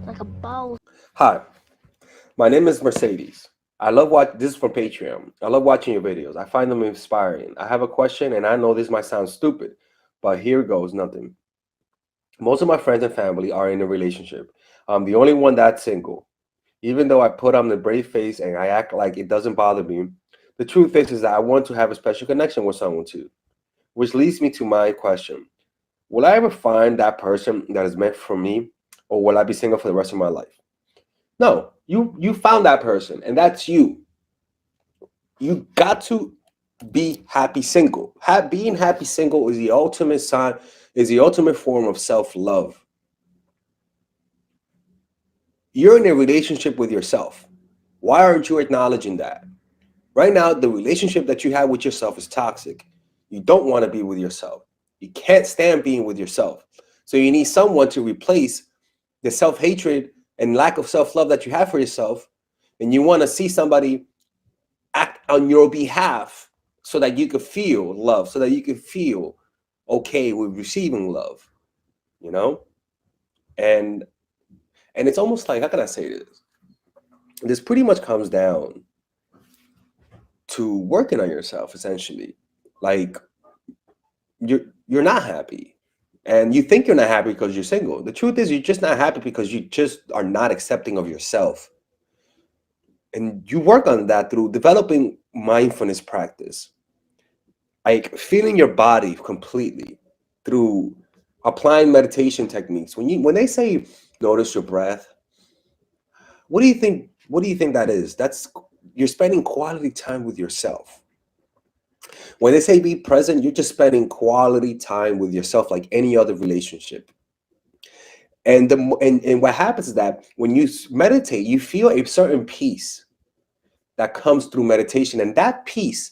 like a boss. Hi, my name is Mercedes. This is from Patreon. I love watching your videos. I find them inspiring. I have a question and I know this might sound stupid, but here goes nothing. Most of my friends and family are in a relationship. I'm the only one that's single. Even though I put on the brave face and I act like it doesn't bother me, the truth is that I want to have a special connection with someone too. Which leads me to my question. Will I ever find that person that is meant for me, or will I be single for the rest of my life? No, you found that person, and that's you. You got to be happy single. Being happy single is the ultimate sign, is the ultimate form of self-love. You're in a relationship with yourself. Why aren't you acknowledging that? Right now, the relationship that you have with yourself is toxic. You don't want to be with yourself. You can't stand being with yourself. So you need someone to replace the self-hatred and lack of self-love that you have for yourself. And you want to see somebody act on your behalf so that you could feel love, so that you could feel okay with receiving love, you know? And it's almost like, how can I say this? This pretty much comes down to working on yourself essentially. Like you're not happy. And you think you're not happy because you're single. The truth is you're just not happy because you just are not accepting of yourself. And you work on that through developing mindfulness practice, like feeling your body completely through applying meditation techniques. When they say notice your breath, what do you think that is? That's you're spending quality time with yourself. When they say be present, you're just spending quality time with yourself like any other relationship. And what happens is that when you meditate, you feel a certain peace that comes through meditation, and that peace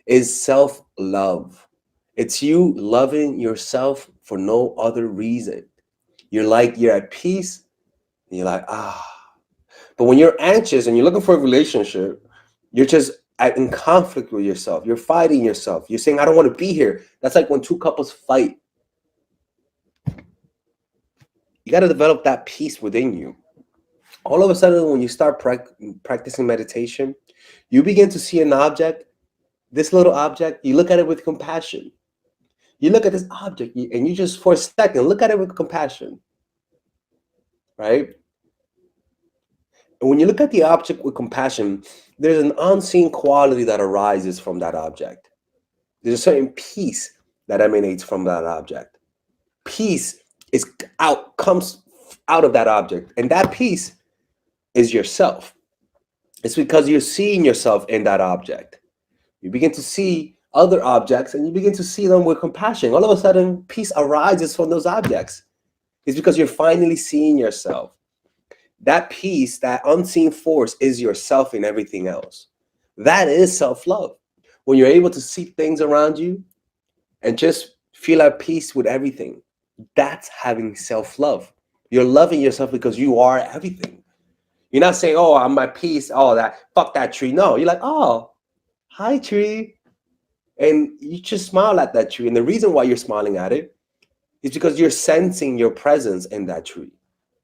is self-love. It's you loving yourself for no other reason. You're at peace, and you're like, ah. But when you're anxious and you're looking for a relationship, you're just in conflict with yourself. You're fighting yourself. You're saying, I don't want to be here. That's like when two couples fight. You got to develop that peace within you. All of a sudden, when you start practicing meditation, you begin to see an object, this little object, you look at it with compassion. You look at this object and you just for a second look at it with compassion, right? And when you look at the object with compassion, there's an unseen quality that arises from that object. There's a certain peace that emanates from that object. Peace comes out of that object, and that peace is yourself. It's because you're seeing yourself in that object. You begin to see other objects and you begin to see them with compassion. All of a sudden, peace arises from those objects. It's because you're finally seeing yourself. That peace, that unseen force is yourself in everything else. That is self-love. When you're able to see things around you and just feel at peace with everything, that's having self-love. You're loving yourself because you are everything. You're not saying, oh, I'm at peace, oh, fuck that tree. No, you're like, oh, hi, tree. And you just smile at that tree. And the reason why you're smiling at it is because you're sensing your presence in that tree.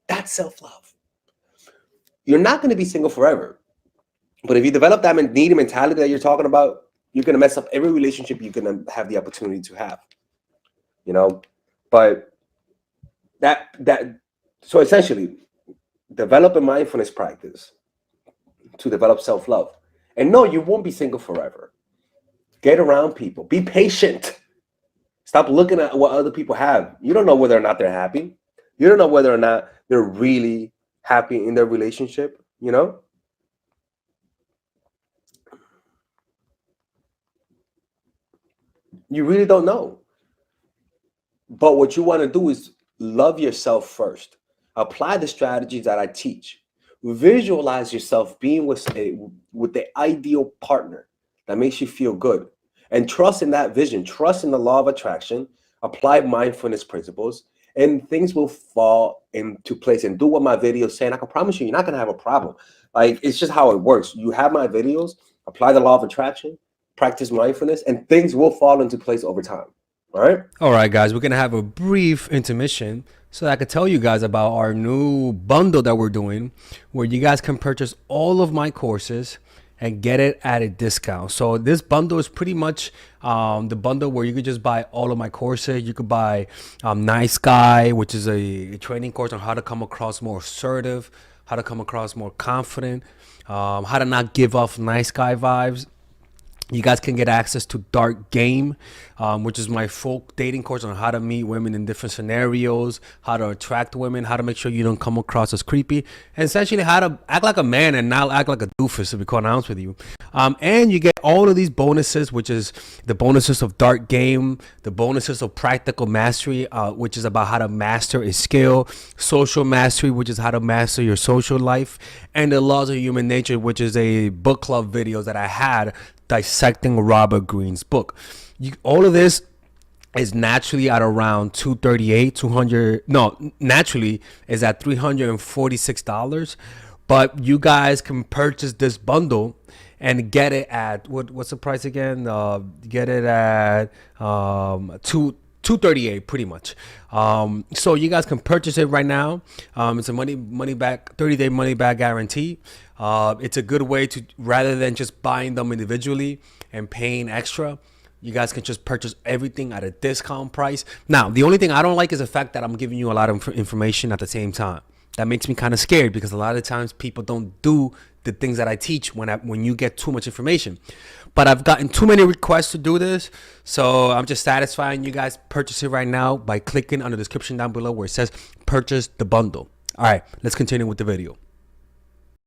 That's self-love. You're not going to be single forever. But if you develop that needy mentality that you're talking about, you're going to mess up every relationship you're going to have the opportunity to have. You know? But so essentially, develop a mindfulness practice to develop self-love. And no, you won't be single forever. Get around people. Be patient. Stop looking at what other people have. You don't know whether or not they're happy. You don't know whether or not they're really happy in their relationship, you know? You really don't know. But what you want to do is love yourself first. Apply the strategies that I teach. Visualize yourself being with the ideal partner that makes you feel good. And trust in that vision. Trust in the law of attraction. Apply mindfulness principles. And things will fall into place. And do what my videos say. And I can promise you, you're not going to have a problem. Like, it's just how it works. You have my videos. Apply the law of attraction. Practice mindfulness. And things will fall into place over time. All right. All right, guys, we're gonna have a brief intermission so that I can tell you guys about our new bundle that we're doing, where you guys can purchase all of my courses and get it at a discount. So this bundle is pretty much the bundle where you could just buy all of my courses. You could buy Nice Guy, which is a training course on how to come across more assertive, how to come across more confident, how to not give off nice guy vibes. You guys can get access to Dark Game, which is my full dating course on how to meet women in different scenarios, how to attract women, how to make sure you don't come across as creepy, and essentially how to act like a man and not act like a doofus, to be quite honest with you. And you get all of these bonuses, which is the bonuses of Dark Game, the bonuses of Practical Mastery, which is about how to master a skill, Social Mastery, which is how to master your social life, and the Laws of Human Nature, which is a book club videos that I had dissecting Robert Greene's book. All of this is naturally at around 238 200 no naturally is at $346, but you guys can purchase this bundle and get it at what's the price again? Get it at 238 pretty much. So you guys can purchase it right now. It's a money back 30-day money back guarantee. It's a good way to, rather than just buying them individually and paying extra, you guys can just purchase everything at a discount price. Now, the only thing I don't like is the fact that I'm giving you a lot of information at the same time. That makes me kind of scared because a lot of times people don't do the things that I teach when you get too much information. But I've gotten too many requests to do this, so I'm just satisfying you guys. Purchase it right now by clicking on the description down below where it says purchase the bundle. All right, let's continue with the video.